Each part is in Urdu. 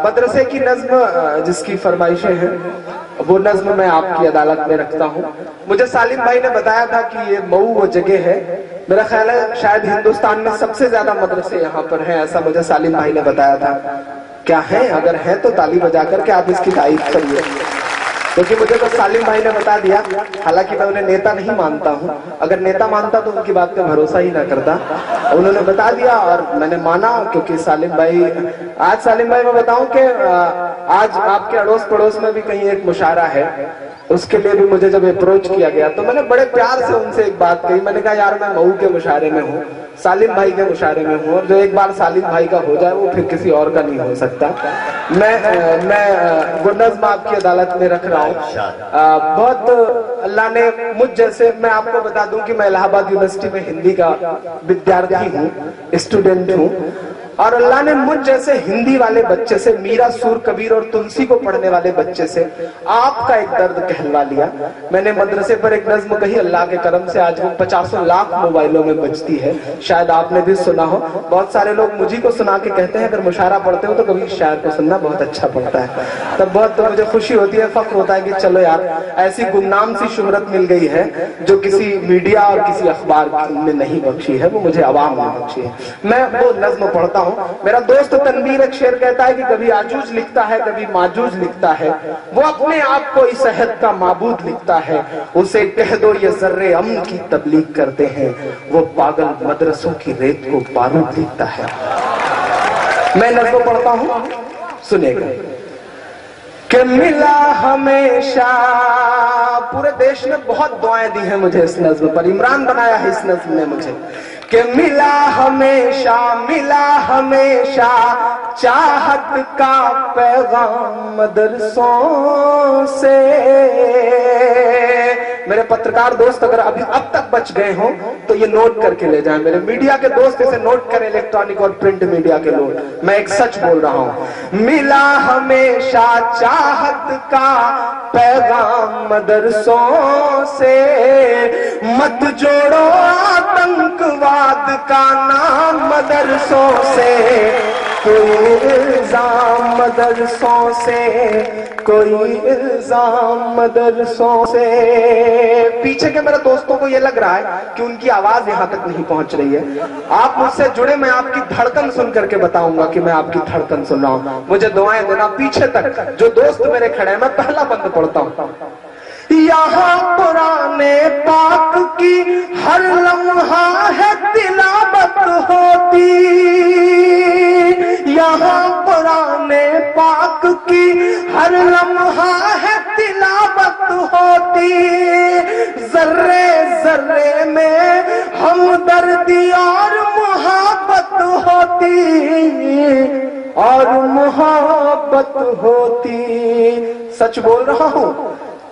مدرسے کی نظم جس کی فرمائشیں ہیں وہ نظم میں آپ کی عدالت میں رکھتا ہوں. مجھے سالم بھائی نے بتایا تھا کہ یہ مئو وہ جگہ ہے، میرا خیال ہے شاید ہندوستان میں سب سے زیادہ مدرسے یہاں پر ہیں، ایسا مجھے سالم بھائی نے بتایا تھا. کیا ہیں؟ اگر ہیں تو تالی بجا کر کے آپ اس کی تعریف کریے، کیونکہ مجھے تو سالم بھائی نے بتا دیا. حالانکہ میں انہیں نیتا نہیں مانتا ہوں، اگر نیتا مانتا تو ان کی بات پہ بھروسہ ہی نہ کرتا. انہوں نے بتا دیا اور میں نے مانا، کیونکہ سالم بھائی میں بتاؤں کہ آج آپ کے اڑوس پڑوس میں بھی کہیں ایک مشاعرہ ہے، اس کے لیے بھی مجھے جب اپروچ کیا گیا تو میں نے بڑے پیار سے ان سے ایک بات کہی. میں نے کہا یار میں مئو کے مشاعرے میں ہوں، سالم بھائی کے مشاعرے میں ہوں، اور جو ایک بار سالم بھائی کا ہو جائے وہ پھر کسی اور کا نہیں ہو سکتا. میں وہ نظم آپ کی عدالت میں رکھ رہا ہوں. بہت اللہ نے مجھ جیسے، میں آپ کو بتا دوں کہ میں الہ آباد یونیورسٹی میں ہندی کا ودیارتھی ہوں، اسٹوڈنٹ ہوں، اور اللہ نے مجھ جیسے ہندی والے بچے سے، میرا سور کبیر اور تلسی کو پڑھنے والے بچے سے آپ کا ایک درد کہلوا لیا. میں نے مدرسے پر ایک نظم کہی، اللہ کے کرم سے آج وہ 50 لاکھ موبائلوں میں بجتی ہے، شاید آپ نے بھی سنا ہو. بہت سارے لوگ مجھے کو سنا کے کہتے ہیں اگر مشاعرہ پڑھتے ہو تو کبھی شاعر کو سننا بہت اچھا پڑتا ہے. تب بہت مجھے خوشی ہوتی ہے، فخر ہوتا ہے کہ چلو یار ایسی گمنام سی شہرت مل گئی ہے جو کسی میڈیا اور کسی اخبار نے نہیں بخشی ہے، وہ مجھے عوام نے بخشی ہے. میں وہ نظم پڑھتا ہوں. میرا دوست تنویر ایک شعر کہتا ہے کہ کبھی آجوج لکھتا ہے کبھی ماجوج لکھتا ہے، وہ اپنے آپ کو اس عہد کا معبود لکھتا ہے، اسے کہہ دو یہ ذرے امن کی تبلیغ کرتے ہیں، وہ پاگل مدرسوں کی ریت کو بارود لکھتا ہے. میں نظم پڑھتا ہوں، سنے گا. کہ ملا ہمیشہ، پورے دیش نے بہت دعائیں دی ہیں مجھے اس نظم پر، عمران بنایا ہے اس نظم نے مجھے. کہ ملا ہمیشہ چاہت کا پیغام مدرسوں سے. میرے پترکار دوست اگر اب تک بچ گئے ہوں تو یہ نوٹ کر کے لے جائیں. میرے میڈیا کے دوست اسے نوٹ کریں، الیکٹرانک اور پرنٹ میڈیا کے لوگ، میں ایک سچ بول رہا ہوں. ملا ہمیشہ چاہت کا پیغام مدرسوں سے، مت جوڑو آتنکواد کا نام مدرسوں سے. کوئی الزام مدرسوں سے، کوئی الزام مدرسوں سے. پیچھے کے میرے دوستوں کو یہ لگ رہا ہے کہ ان کی آواز یہاں تک نہیں پہنچ رہی ہے. آپ مجھ سے جڑے، میں آپ کی دھڑکن سن کر کے بتاؤں گا کہ میں آپ کی دھڑکن سن رہا ہوں. مجھے دعائیں دینا پیچھے تک جو دوست میرے کھڑے ہیں. میں پہلا بند پڑھتا ہوں. یہاں قرآن پاک کی ہر لمحہ ہے تلاوت ہوتی، یہاں قرآن پاک کی ہر لمحہ ہے تلاوت ہوتی. ذرے ذرے میں ہمدردی اور محبت ہوتی، اور محبت ہوتی. سچ بول رہا ہوں،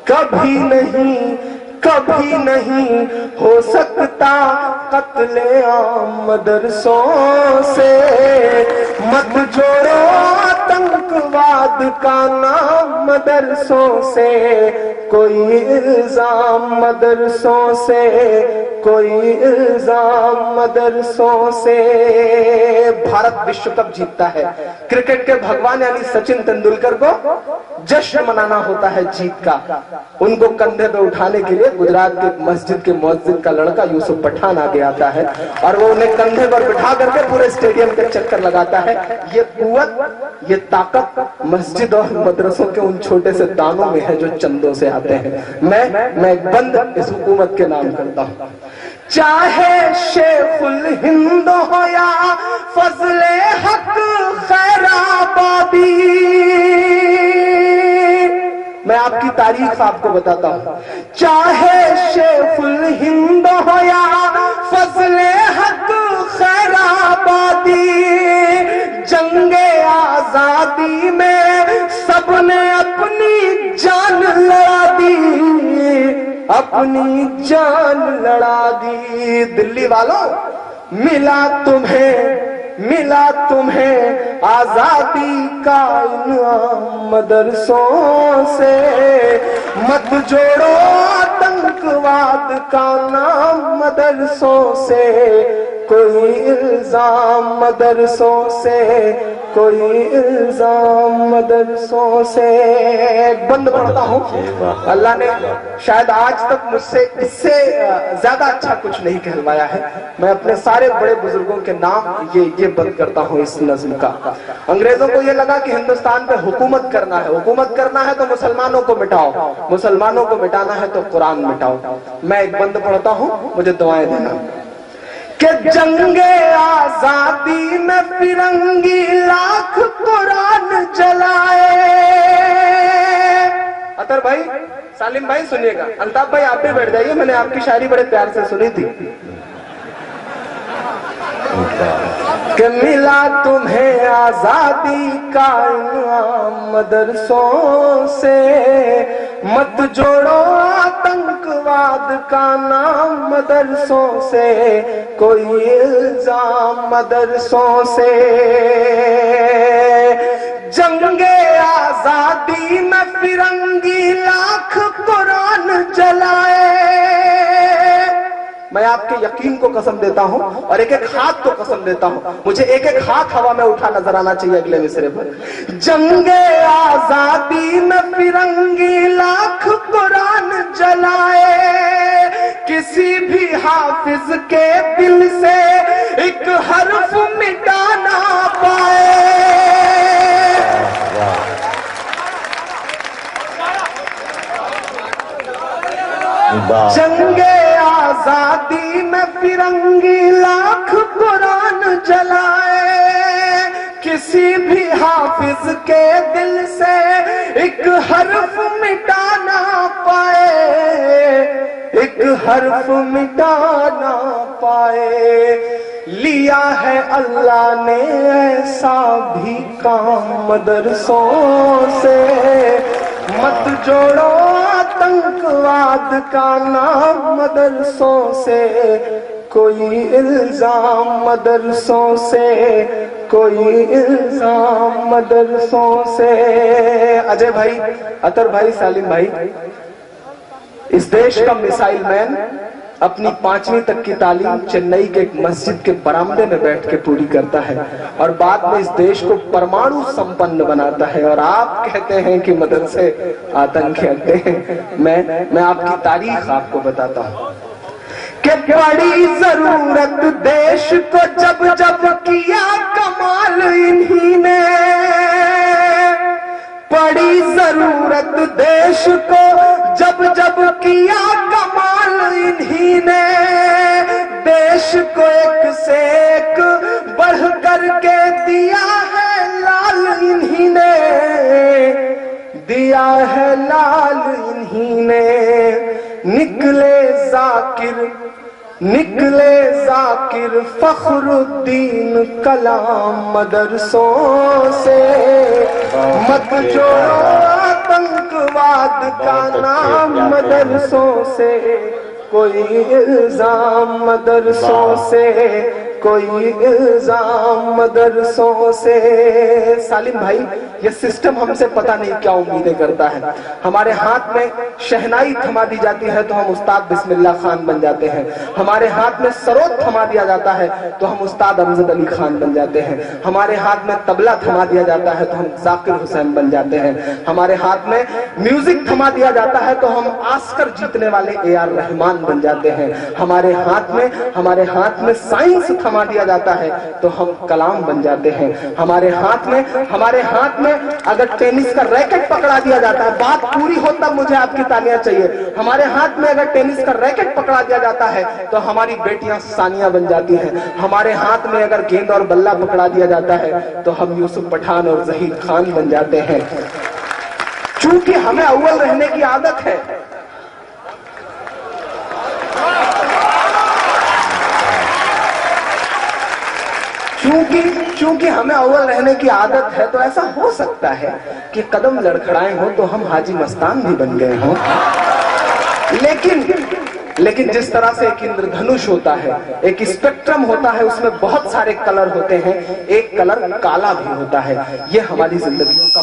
کبھی نہیں ہو سکتا قتل عام مدرسوں سے. مت جوڑو آتنکواد کا نام مدرسوں سے، کوئی الزام مدرسوں سے، کوئی الزام مدرسوں سے. بھارت وشو کپ جیتتا ہے، کرکٹ کے بھگوان یعنی سچن تندولکر کو جشن منانا ہوتا ہے جیت کا. ان کو کندھے پہ اٹھانے کے لیے گجرات کے مسجد کے مؤذن کا لڑکا یوسف پٹھان آگے آتا ہے اور وہ انہیں کندھے پر بٹھا کر کے پورے اسٹیڈیم کے چکر لگاتا ہے. یہ قوت، یہ طاقت مسجد اور مدرسوں کے ان چھوٹے سے دانوں میں ہے جو چندوں سے آتے ہیں. میں ایک بند اس حکومت کے نام کرتا ہوں. چاہے شیخ الہند ہو یا فضل حق خیر آبادی، میں آپ کی تاریخ آپ کو بتاتا ہوں. چاہے شیخ الہند ہو یا فضل حق خیر آبادی، جنگ آزادی میں سب نے اپنی جان لڑا دی، اپنی جان لڑا دی. دلی والوں، ملا تمہیں آزادی کا انعام مدرسوں سے. مت جوڑو آتنکواد کا نام مدرسوں سے، کوئی الزام مدرسوں سے، کوئی الزام مدرسوں سے. ایک بند پڑھتا ہوں. اللہ نے شاید آج تک مجھ سے اس سے زیادہ اچھا کچھ نہیں کہلوایا ہے. میں اپنے سارے بڑے بزرگوں کے نام یہ بند کرتا ہوں اس نظم کا. انگریزوں کو یہ لگا کہ ہندوستان پہ حکومت کرنا ہے، حکومت کرنا ہے تو مسلمانوں کو مٹاؤ، مسلمانوں کو مٹانا ہے تو قرآن مٹاؤ. میں ایک بند پڑھتا ہوں، مجھے دعائیں دینا. کہ جنگ آزادی میں فرنگی لاکھ قرآن جلائے. اطہر بھائی، سالم بھائی سنیے گا. الطاف بھائی آپ بھی بیٹھ جائیے، میں نے آپ کی شاعری بڑے پیار سے سنی تھی. کہ ملا تمہیں آزادی کا انعام مدرسوں سے، مت جوڑو آتنکواد کا نام مدرسوں سے، کوئی الزام مدرسوں سے. جنگ آزادی میں فرنگی لاکھ قرآن جلائے. میں آپ کے یقین کو قسم دیتا ہوں اور ایک ایک ہاتھ کو قسم دیتا ہوں. مجھے ایک ایک ہاتھ ہوا میں اٹھا نظر آنا چاہیے اگلے مصرے پر. جنگ آزادی میں فرنگی لاکھ قرآن جلائے، کسی بھی حافظ کے دل سے ایک حرف مٹا نہ پائے. جنگ آزادی میں فرنگی لاکھ قرآن جلائے، کسی بھی حافظ کے دل سے ایک حرف مٹا نہ پائے، ایک حرف مٹا نہ پائے. لیا ہے اللہ نے ایسا بھی کام مدرسوں سے، مت جوڑو آتنکواد کا نام مدرسوں سے، کوئی الزام مدرسوں سے، کوئی الزام مدرسوں سے. اجے بھائی، اطہر بھائی، سالم بھائی، اس دیش کا میسائل مین اپنی 5ویں تک کی تعلیم چنئی کے ایک مسجد کے برآمدے میں بیٹھ کے پوری کرتا ہے اور بعد میں اس دیش کو پرمانو سمپن بناتا ہے، اور آپ کہتے ہیں کہ مدرسے آتنک کے اڈے ہیں. میں آپ کی تاریخ آپ کو بتاتا ہوں کہ بڑی ضرورت دیش کو جب جب کیا کمال انہی نے، بڑی ضرورت دیش کو جب جب کیا کمال انہی نے، دیش کو ایک سے ایک بڑھ کر کے دیا ہے لال انہی نے، دیا ہے لال انہی نے. نکلے ذاکر فخر الدین کلام مدرسوں سے، مت جوڑو آتنکواد کا نام مدرسوں سے، کوئی الزام مدرسوں سے، کوئی الزام مدرسوں سے. سالم بھائی، یہ سسٹم ہم سے پتہ نہیں کیا امیدیں کرتا ہے. ہمارے ہاتھ میں شہنائی تھما دی جاتی ہے تو ہم استاد بسم اللہ خان بن جاتے ہیں، ہمارے ہاتھ میں سروت تھما دیا جاتا ہے تو ہم استاد امجد علی خان بن جاتے ہیں، ہمارے ہاتھ میں طبلہ تھما دیا جاتا ہے تو ہم ذاکر حسین بن جاتے ہیں، ہمارے ہاتھ میں میوزک تھما دیا جاتا ہے تو ہم آسکر جیتنے والے اے آر رحمان بن جاتے ہیں، ہمارے ہاتھ میں سائنس تھما دیا جاتا ہے تو ہم کلام بن جاتے ہیں، ہمارے ہاتھ میں اگر ٹینس کا ریکٹ پکڑا دیا جاتا ہے، بات پوری ہو تب مجھے آپ کی تالیاں چاہیے، ہمارے ہاتھ میں اگر ٹینس کا ریکٹ پکڑا دیا جاتا ہے تو ہماری بیٹیاں ثانیہ بن جاتی ہیں، ہمارے ہاتھ میں اگر گیند اور بلہ پکڑا دیا جاتا ہے تو ہم یوسف پٹھان اور زہید خان بن جاتے ہیں. چونکہ ہمیں اول رہنے کی عادت ہے، چونکہ ہمیں اول رہنے کی عادت ہے تو ایسا ہو سکتا ہے کہ قدم لڑکھڑائے ہوں تو ہم حاجی مستان بھی بن گئے ہوں. لیکن جس طرح سے ایک اندر دھنش ہوتا ہے، ایک اسپیکٹرم ہوتا ہے، اس میں بہت سارے کلر ہوتے ہیں، ایک کلر کالا بھی ہوتا ہے. یہ ہماری زندگیوں کا